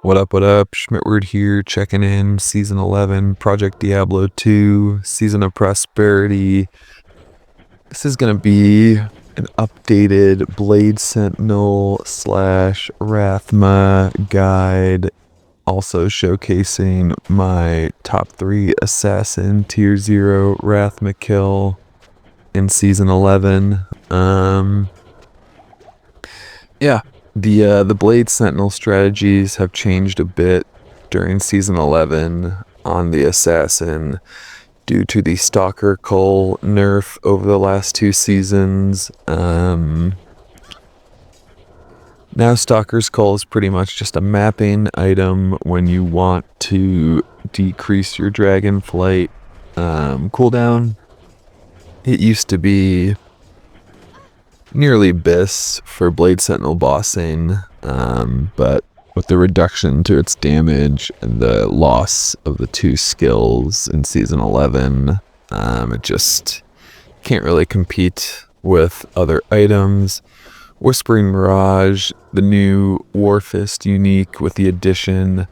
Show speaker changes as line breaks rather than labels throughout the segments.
What up, what up? Schmidtward here, checking in, Season 11, Project Diablo 2, Season of Prosperity. This is going to be an updated Blade Sentinel / Rathma guide, also showcasing my top 3 Assassin Tier 0 Rathma kill in Season 11. The Blade Sentinel strategies have changed a bit during Season 11 on the Assassin due to the Stalker Cull nerf over the last 2 seasons. Now Stalker's Cull is pretty much just a mapping item when you want to decrease your dragon flight cooldown. It used to be nearly BIS for Blade Sentinel bossing, but with the reduction to its damage and the loss of the 2 skills in Season 11, it just can't really compete with other items. Whispering Mirage, the new Warfist unique with the addition,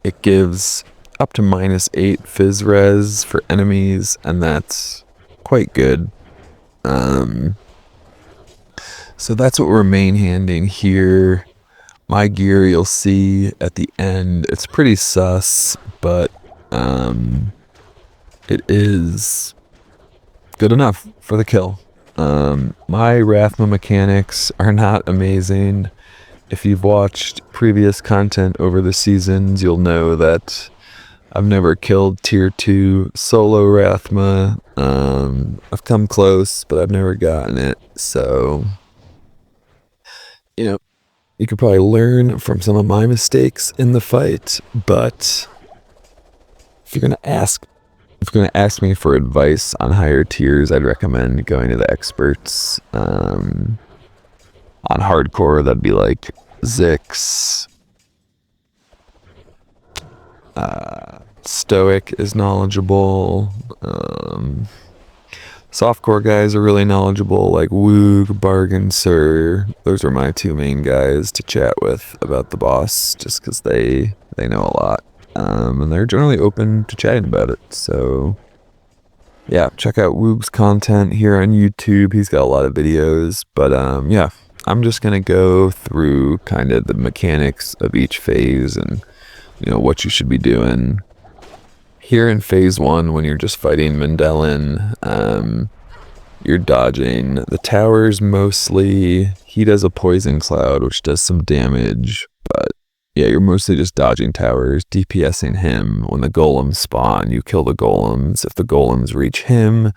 it gives up to -8 Phys Res for enemies, and that's quite good. So that's what we're main handing here. My gear you'll see at the end. It's pretty sus, but it is good enough for the kill. My Rathma mechanics are not amazing. If you've watched previous content over the seasons, you'll know that I've never killed Tier 2 solo Rathma. I've come close, but I've never gotten it, so you could probably learn from some of my mistakes in the fight, but if you're gonna ask me for advice on higher tiers, I'd recommend going to the experts. On hardcore, that'd be like Zix. Stoic is knowledgeable. Softcore guys are really knowledgeable, like Woog, Bargain Sir. Those are my 2 main guys to chat with about the boss, just because they know a lot. And they're generally open to chatting about it. So, yeah, check out Woog's content here on YouTube. He's got a lot of videos. But, I'm just going to go through kind of the mechanics of each phase and, what you should be doing. Here in Phase 1, when you're just fighting Mendelin, you're dodging the towers mostly. He does a poison cloud, which does some damage, but yeah, you're mostly just dodging towers, DPSing him. When the golems spawn, you kill the golems. If the golems reach him,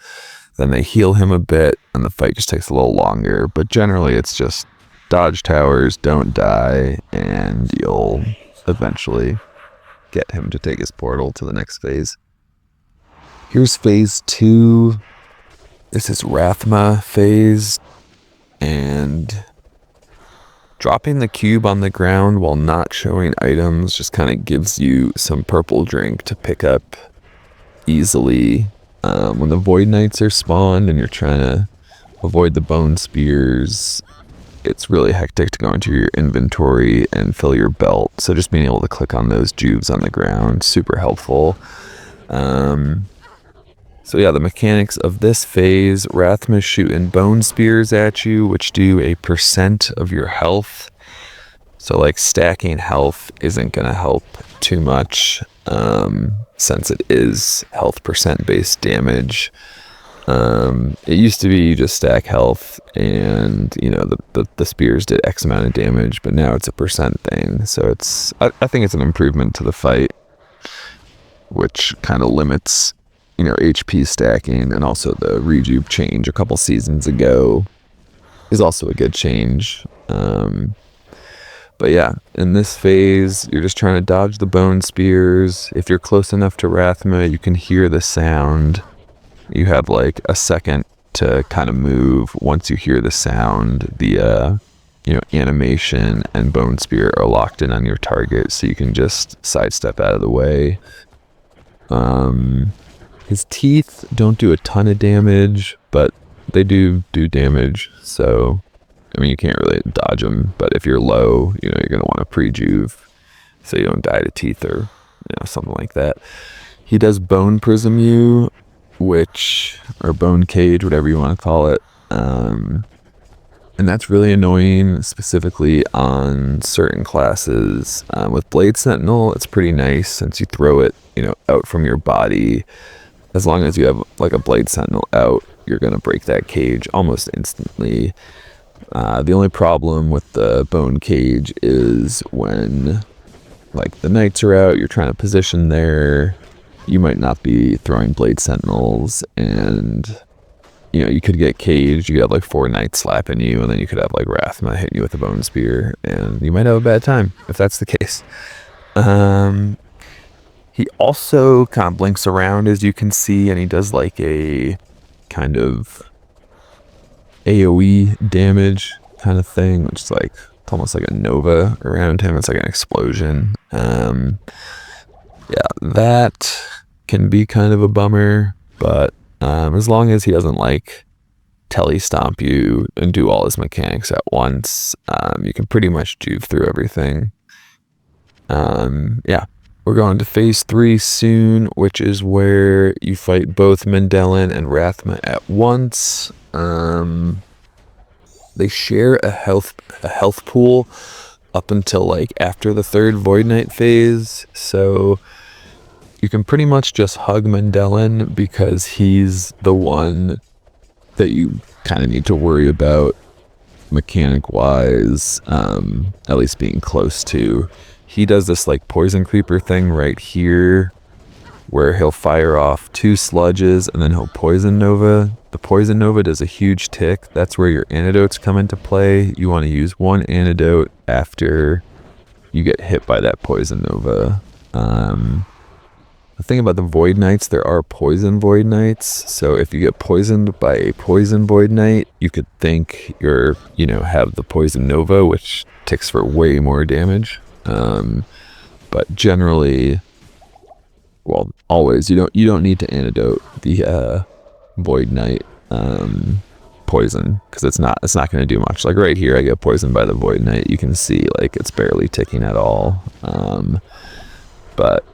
then they heal him a bit, and the fight just takes a little longer. But generally, it's just dodge towers, don't die, and you'll eventually get him to take his portal to the next phase. Here's Phase 2. This is Rathma phase, and dropping the cube on the ground while not showing items just kind of gives you some purple drink to pick up easily. When the Void Knights are spawned and you're trying to avoid the bone spears, it's really hectic to go into your inventory and fill your belt. So just being able to click on those juves on the ground, super helpful. So yeah, the mechanics of this phase, Rathma shooting bone spears at you, which do a % of your health. So like stacking health isn't going to help too much, since it is health % based damage. It used to be you just stack health and the spears did X amount of damage, but now it's a % thing. So I think it's an improvement to the fight, which kind of limits HP stacking, and also the rejuve change a couple seasons ago is also a good change. But yeah, in this phase, you're just trying to dodge the bone spears. If you're close enough to Rathma, you can hear the sound. You have like a second to kind of move. Once you hear the sound, the animation and bone spear are locked in on your target, so you can just sidestep out of the way. His teeth don't do a ton of damage, but they do damage, so you can't really dodge them. But if you're low, you're going to want to pre-juve so you don't die to teeth or something like that. He does Bone Prism you, or Bone Cage, whatever you want to call it. And that's really annoying, specifically on certain classes. With Blade Sentinel, it's pretty nice since you throw it, out from your body. As long as you have like a Blade Sentinel out, you're gonna break that cage almost instantly. The only problem with the Bone Cage is when, like, the Knights are out, you're trying to position there. You might not be throwing Blade Sentinels, and you could get caged. You could have like 4 Knights slapping you, and then you could have like Rathma hitting you with a Bone Spear, and you might have a bad time if that's the case. He also kind of blinks around, as you can see, and he does like a kind of AoE damage kind of thing, which is like, it's almost like a nova around him. It's like an explosion. Yeah, that can be kind of a bummer, but as long as he doesn't like tele-stomp you and do all his mechanics at once, you can pretty much juve through everything. Yeah, we're going to phase 3 soon, which is where you fight both Mendelin and Rathma at once. They share a health pool up until like after the 3rd Void Knight phase, so you can pretty much just hug Mendelin because he's the one that you kind of need to worry about mechanic-wise, at least being close to. He does this like poison creeper thing right here, where he'll fire off 2 sludges and then he'll poison nova. The poison nova does a huge tick. That's where your antidotes come into play. You want to use 1 antidote after you get hit by that poison nova. The thing about the Void Knights, there are poison Void Knights, so if you get poisoned by a poison Void Knight, you could think you're, have the poison nova, which ticks for way more damage. But generally, well, always, you don't need to antidote the Void Knight poison, because it's not going to do much. Like right here, I get poisoned by the Void Knight. You can see like it's barely ticking at all. But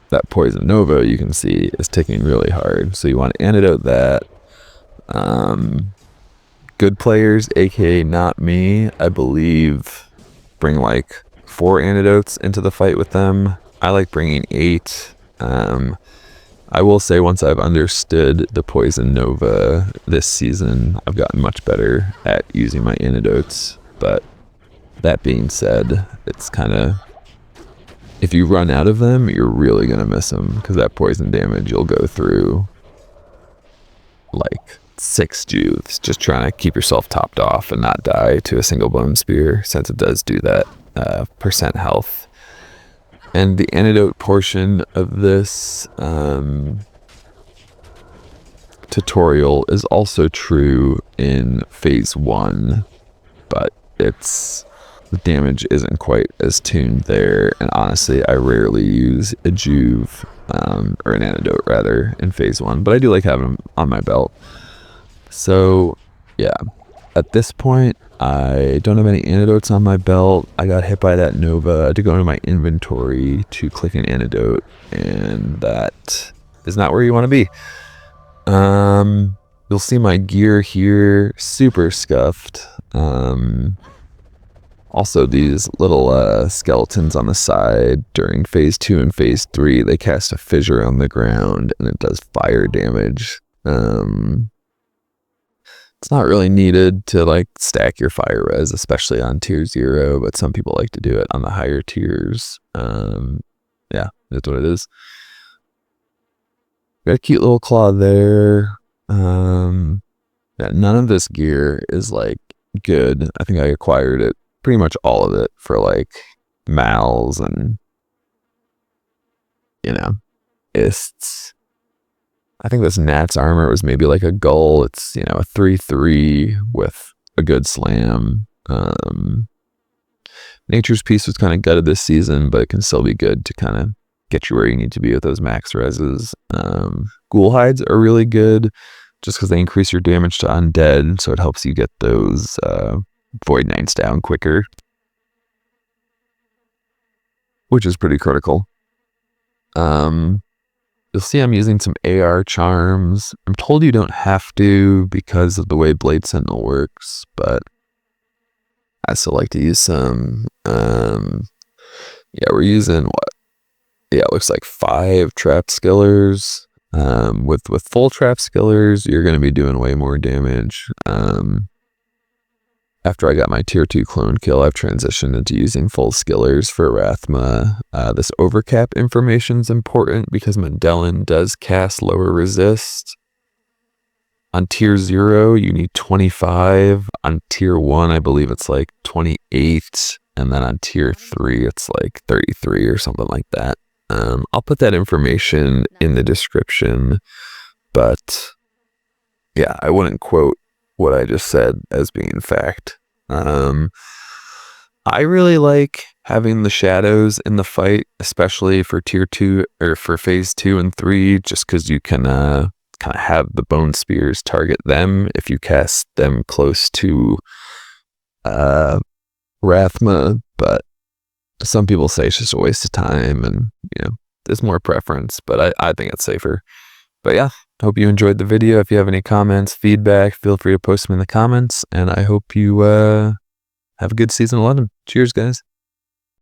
that poison nova, you can see, is ticking really hard. So you want to antidote that. Good players, aka not me, I believe, bring like 4 antidotes into the fight with them. I like bringing 8. I will say, once I've understood the poison nova this season, I've gotten much better at using my antidotes. But that being said, it's kind of, if you run out of them, you're really gonna miss them, because that poison damage, you'll go through like 6 juves just trying to keep yourself topped off and not die to a single Bone Spear, since it does do that percent health. And the antidote portion of this tutorial is also true in phase 1, but the damage isn't quite as tuned there, and honestly, I rarely use a juve, or an antidote rather, in phase 1, but I do like having them on my belt. So yeah, at this point, I don't have any antidotes on my belt. I got hit by that nova. I had to go into my inventory to click an antidote, and that is not where you want to be. You'll see my gear here, super scuffed. Also, these little skeletons on the side during phase 2 and phase 3, they cast a fissure on the ground, and it does fire damage. It's not really needed to like stack your fire res, especially on tier 0, but some people like to do it on the higher tiers. Yeah, that's what it is. Got a cute little claw there. Yeah, none of this gear is like good. I think I acquired it, pretty much all of it, for like mals and ists. I think this Nat's armor was maybe like a Gull. It's, a 3/3 with a good slam. Nature's Peace was kind of gutted this season, but it can still be good to kind of get you where you need to be with those max reses. Ghoul hides are really good just because they increase your damage to undead, so it helps you get those Void Knights down quicker. which is pretty critical. You'll see I'm using some AR charms. I'm told you don't have to because of the way Blade Sentinel works, but I still like to use some. Yeah, we're using what? Yeah, it looks like 5 trap skillers. With full trap skillers, you're going to be doing way more damage. After I got my tier 2 clone kill, I've transitioned into using full skillers for Rathma. This overcap information is important because Mendelin does cast lower resist. On tier 0, you need 25. On tier 1, I believe it's like 28. And then on tier 3, it's like 33 or something like that. I'll put that information in the description, but yeah, I wouldn't quote what I just said as being fact. I really like having the shadows in the fight, especially for tier 2 or for phase 2 and 3, just because you can kind of have the bone spears target them if you cast them close to Rathma, but some people say it's just a waste of time, and there's more preference, but I think it's safer. But yeah, hope you enjoyed the video. If you have any comments, feedback, feel free to post them in the comments, and I hope you have a good season 11. Cheers, guys.